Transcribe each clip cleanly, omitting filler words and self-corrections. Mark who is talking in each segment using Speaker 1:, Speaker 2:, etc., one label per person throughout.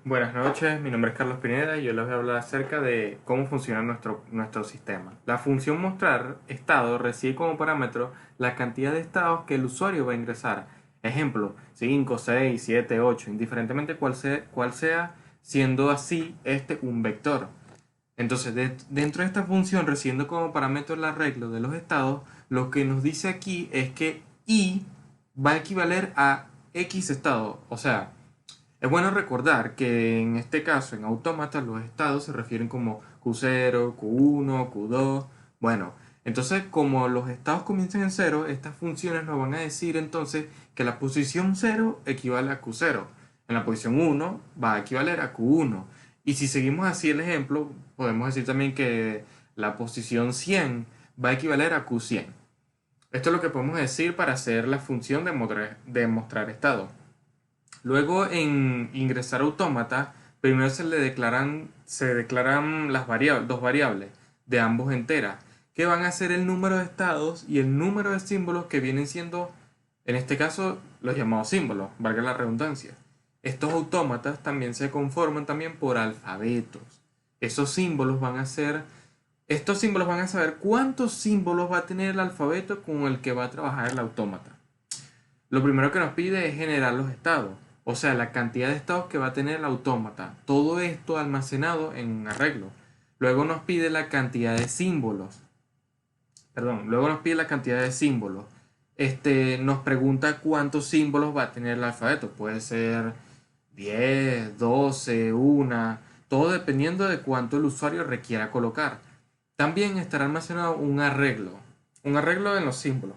Speaker 1: Buenas noches, mi nombre es Carlos Pineda y yo les voy a hablar acerca de cómo funciona nuestro sistema. La función mostrar estado recibe como parámetro la cantidad de estados que el usuario va a ingresar. Ejemplo, 5, 6, 7, 8, indiferentemente cuál sea, siendo así un vector. Entonces, dentro de esta función, recibiendo como parámetro el arreglo de los estados, lo que nos dice aquí es que i va a equivaler a x estado. O sea, es bueno recordar que en este caso, en autómatas, los estados se refieren como Q0, Q1, Q2. Bueno, entonces como los estados comienzan en cero, estas funciones nos van a decir entonces que la posición cero equivale a Q0. En la posición uno va a equivaler a Q1. Y si seguimos así el ejemplo, podemos decir también que la posición 100 va a equivaler a Q100. Esto es lo que podemos decir para hacer la función de mostrar estado. Luego en ingresar autómata, primero se declaran dos variables de ambos enteras, que van a ser el número de estados y el número de símbolos que vienen siendo, en este caso, los llamados símbolos, valga la redundancia. Estos autómatas también se conforman también por alfabetos. Esos símbolos van a ser, estos símbolos van a saber cuántos símbolos va a tener el alfabeto con el que va a trabajar el autómata. Lo primero que nos pide es generar los estados, o sea, la cantidad de estados que va a tener el autómata. Todo esto almacenado en un arreglo. Luego nos pide la cantidad de símbolos. Luego nos pide la cantidad de símbolos. Nos pregunta cuántos símbolos va a tener el alfabeto. Puede ser 10, 12, 1, todo dependiendo de cuánto el usuario requiera colocar. También estará almacenado un arreglo en los símbolos.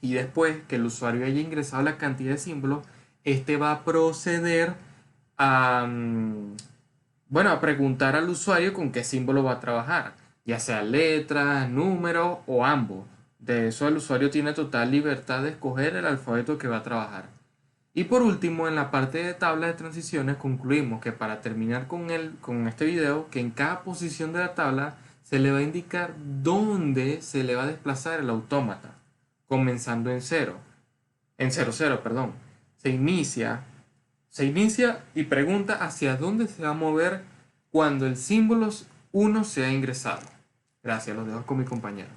Speaker 1: Y después que el usuario haya ingresado la cantidad de símbolos, este va a proceder a, bueno, a preguntar al usuario con qué símbolo va a trabajar, ya sea letras, números o ambos. De eso el usuario tiene total libertad de escoger el alfabeto que va a trabajar. Y por último, en la parte de tabla de transiciones concluimos que para terminar con este video, que en cada posición de la tabla se le va a indicar dónde se le va a desplazar el autómata comenzando en cero cero, perdón. Se inicia, se inicia y pregunta hacia dónde se va a mover cuando el símbolo 1 sea ingresado. Gracias, los dejo con mi compañero.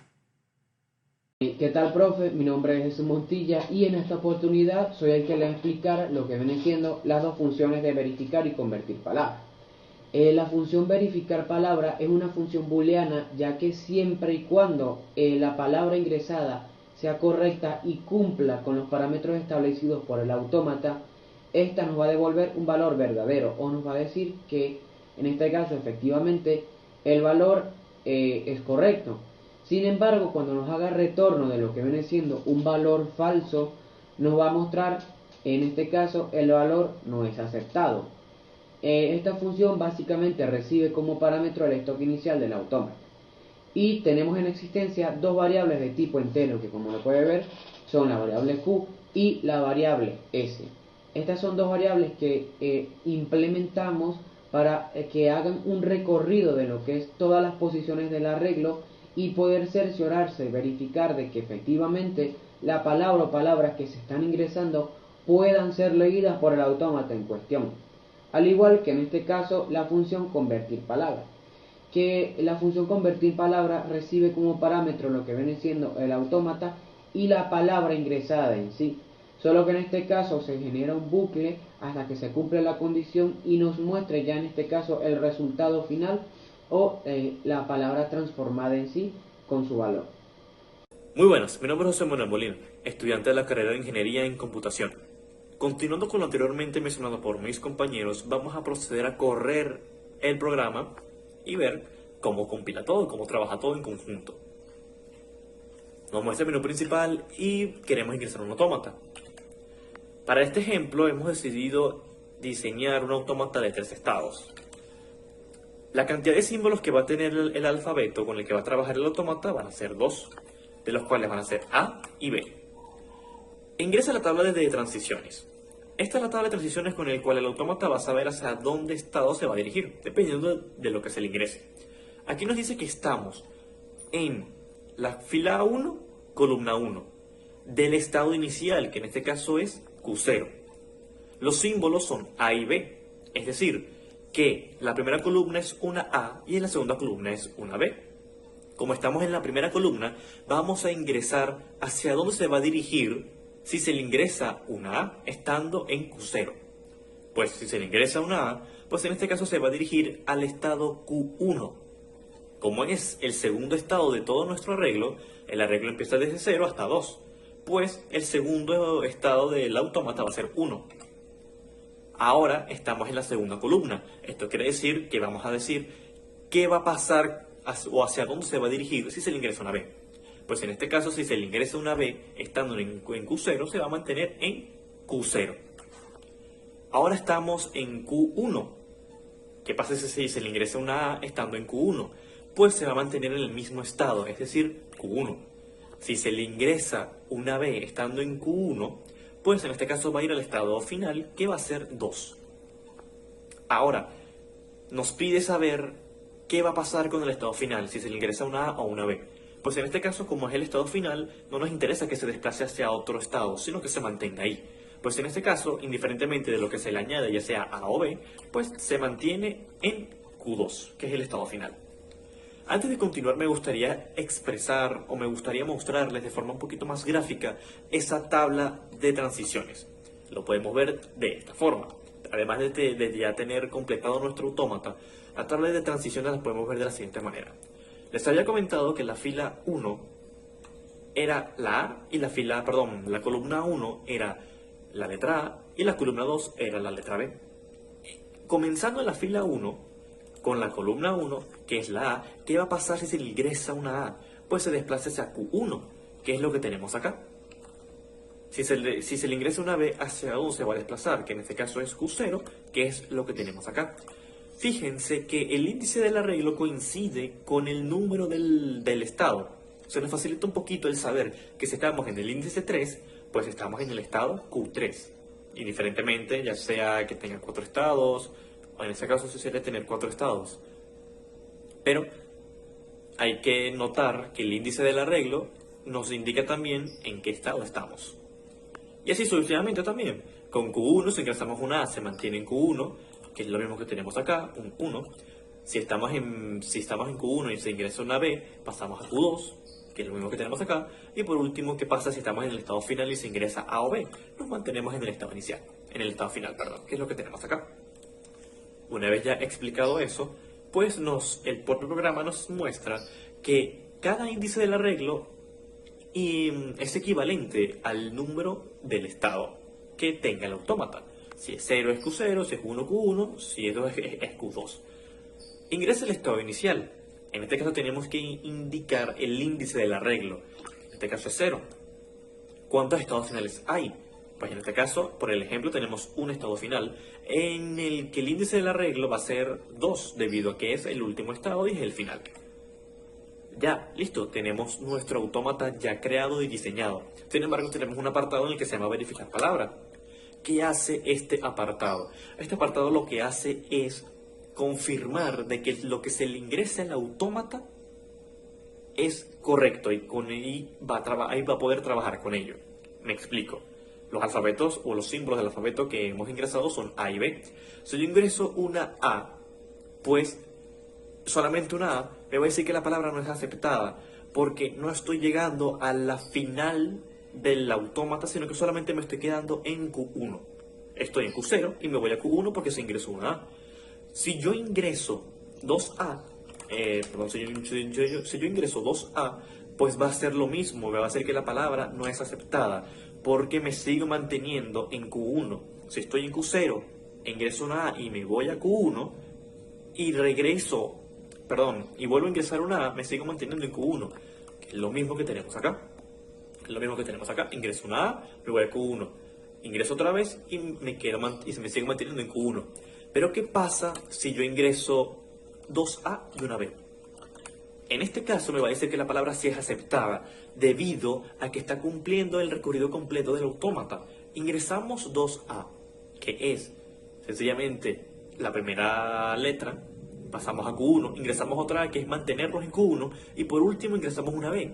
Speaker 2: ¿Qué tal, profe? Mi nombre es Jesús Montilla y en esta oportunidad soy el que les va a explicar lo que vienen siendo las dos funciones de verificar y convertir palabras. La función verificar palabra es una función booleana, ya que siempre y cuando la palabra ingresada sea correcta y cumpla con los parámetros establecidos por el autómata, esta nos va a devolver un valor verdadero, o nos va a decir que en este caso efectivamente el valor es correcto. Sin embargo, cuando nos haga retorno de lo que viene siendo un valor falso, nos va a mostrar, en este caso, el valor no es aceptado. Esta función básicamente recibe como parámetro el stock inicial del autómata. Y tenemos en existencia dos variables de tipo entero, que como lo puede ver, son la variable q y la variable s. Estas son dos variables que implementamos para que hagan un recorrido de lo que es todas las posiciones del arreglo y poder cerciorarse, verificar de que efectivamente la palabra o palabras que se están ingresando puedan ser leídas por el autómata en cuestión. Al igual que en este caso la función convertir palabra, que la función convertir palabra recibe como parámetro lo que viene siendo el autómata y la palabra ingresada en sí. Solo que en este caso se genera un bucle hasta que se cumple la condición y nos muestre ya en este caso el resultado final o la palabra transformada en sí con su valor.
Speaker 3: Muy buenas, mi nombre es José Manuel Molina, estudiante de la carrera de Ingeniería en Computación. Continuando con lo anteriormente mencionado por mis compañeros, vamos a proceder a correr el programa y ver cómo compila todo, cómo trabaja todo en conjunto. Nos muestra el menú principal y queremos ingresar un autómata. Para este ejemplo hemos decidido diseñar un autómata de 3 estados. La cantidad de símbolos que va a tener el alfabeto con el que va a trabajar el autómata van a ser 2, de los cuales van a ser A y B. Ingresa a la tabla de transiciones. Esta es la tabla de transiciones con la cual el autómata va a saber hacia dónde estado se va a dirigir, dependiendo de lo que se le ingrese. Aquí nos dice que estamos en la fila 1, columna 1, del estado inicial, que en este caso es Q0. Los símbolos son A y B. Es decir, que la primera columna es una A y en la segunda columna es una B. Como estamos en la primera columna, vamos a ingresar hacia dónde se va a dirigir si se le ingresa una A estando en Q0. Pues si se le ingresa una A, pues en este caso se va a dirigir al estado Q1. Como es el segundo estado de todo nuestro arreglo, el arreglo empieza desde 0 hasta 2. Pues el segundo estado del autómata va a ser 1. Ahora estamos en la segunda columna. Esto quiere decir que vamos a decir qué va a pasar o hacia dónde se va a dirigir si se le ingresa una B. Pues en este caso, si se le ingresa una B estando en Q0, se va a mantener en Q0. Ahora estamos en Q1. ¿Qué pasa si se le ingresa una A estando en Q1? Pues se va a mantener en el mismo estado, es decir, Q1. Si se le ingresa una B estando en Q1, pues en este caso va a ir al estado final, que va a ser 2. Ahora, nos pide saber qué va a pasar con el estado final, si se le ingresa una A o una B. Pues en este caso, como es el estado final, no nos interesa que se desplace hacia otro estado, sino que se mantenga ahí. Pues en este caso, indiferentemente de lo que se le añade, ya sea A o B, pues se mantiene en Q2, que es el estado final. Antes de continuar, me gustaría expresar o me gustaría mostrarles de forma un poquito más gráfica esa tabla de transiciones. Lo podemos ver de esta forma. Además de ya tener completado nuestro autómata, la tabla de transiciones la podemos ver de la siguiente manera. Les había comentado que la fila 1 era la A y la columna 1 era la letra A y la columna 2 era la letra B. Comenzando en la fila 1, con la columna 1, que es la A, ¿qué va a pasar si se le ingresa una A? Pues se desplaza hacia Q1, que es lo que tenemos acá. Si se le ingresa una B, ¿hacia dónde se va a desplazar? Que en este caso es Q0, que es lo que tenemos acá. Fíjense que el índice del arreglo coincide con el número del estado. Se nos facilita un poquito el saber que si estamos en el índice 3, pues estamos en el estado Q3. Indiferentemente, ya sea que tenga 4 estados, o en este caso se suele tener 4 estados. Pero hay que notar que el índice del arreglo nos indica también en qué estado estamos. Y así sucesivamente también. Con Q1, si ingresamos una A, se mantiene en Q1, que es lo mismo que tenemos acá, un 1. Si estamos en Q1 y se ingresa una B, pasamos a Q2, que es lo mismo que tenemos acá. Y por último, ¿qué pasa si estamos en el estado final y se ingresa A o B? Nos mantenemos en el estado inicial, en el estado final, perdón, que es lo que tenemos acá. Una vez ya explicado eso, pues el propio programa nos muestra que cada índice del arreglo es equivalente al número del estado que tenga el autómata. Si es 0 es Q0, si es 1 Q1, si es 2 es Q2. Ingresa el estado inicial. En este caso tenemos que indicar el índice del arreglo. En este caso es 0. ¿Cuántos estados finales hay? Pues en este caso, por el ejemplo, tenemos un estado final en el que el índice del arreglo va a ser 2, debido a que es el último estado y es el final. Ya, listo, tenemos nuestro autómata ya creado y diseñado. Sin embargo, tenemos un apartado en el que se llama verificar palabra. ¿Qué hace este apartado? Este apartado lo que hace es confirmar de que lo que se le ingresa al autómata es correcto y ahí va a poder trabajar con ello. Me explico. Los alfabetos o los símbolos del alfabeto que hemos ingresado son A y B. Si yo ingreso una A, pues solamente una A, me va a decir que la palabra no es aceptada porque no estoy llegando a la final del autómata, sino que solamente me estoy quedando en Q1. Estoy en Q0 y me voy a Q1 porque se ingresó una A. Si yo ingreso 2A, si yo ingreso 2A, pues va a ser lo mismo, me va a decir que la palabra no es aceptada, porque me sigo manteniendo en Q1. Si estoy en Q0, ingreso una A y me voy a Q1, y y vuelvo a ingresar una A, me sigo manteniendo en Q1, que es lo mismo que tenemos acá. Ingreso una A, me voy a Q1, ingreso otra vez y me sigo manteniendo en Q1. Pero ¿qué pasa si yo ingreso 2A y una B? En este caso me va a decir que la palabra sí es aceptada, debido a que está cumpliendo el recorrido completo del autómata. Ingresamos 2A, que es sencillamente la primera letra, pasamos a Q1, ingresamos otra A, que es mantenernos en Q1, y por último ingresamos una B.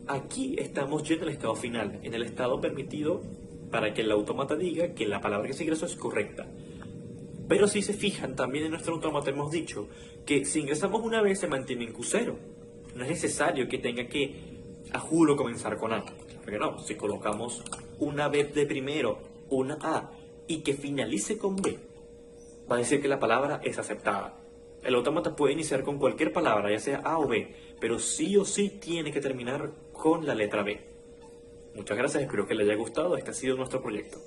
Speaker 3: Aquí estamos ya en el estado final, en el estado permitido para que el autómata diga que la palabra que se ingresó es correcta. Pero si se fijan, también en nuestro autómata hemos dicho que si ingresamos una vez se mantiene en Q0. No es necesario que tenga que, a juro, comenzar con A. Porque no, si colocamos una B de primero, una A, y que finalice con B, va a decir que la palabra es aceptada. El autómata puede iniciar con cualquier palabra, ya sea A o B, pero sí o sí tiene que terminar con la letra B. Muchas gracias, espero que les haya gustado. Este ha sido nuestro proyecto.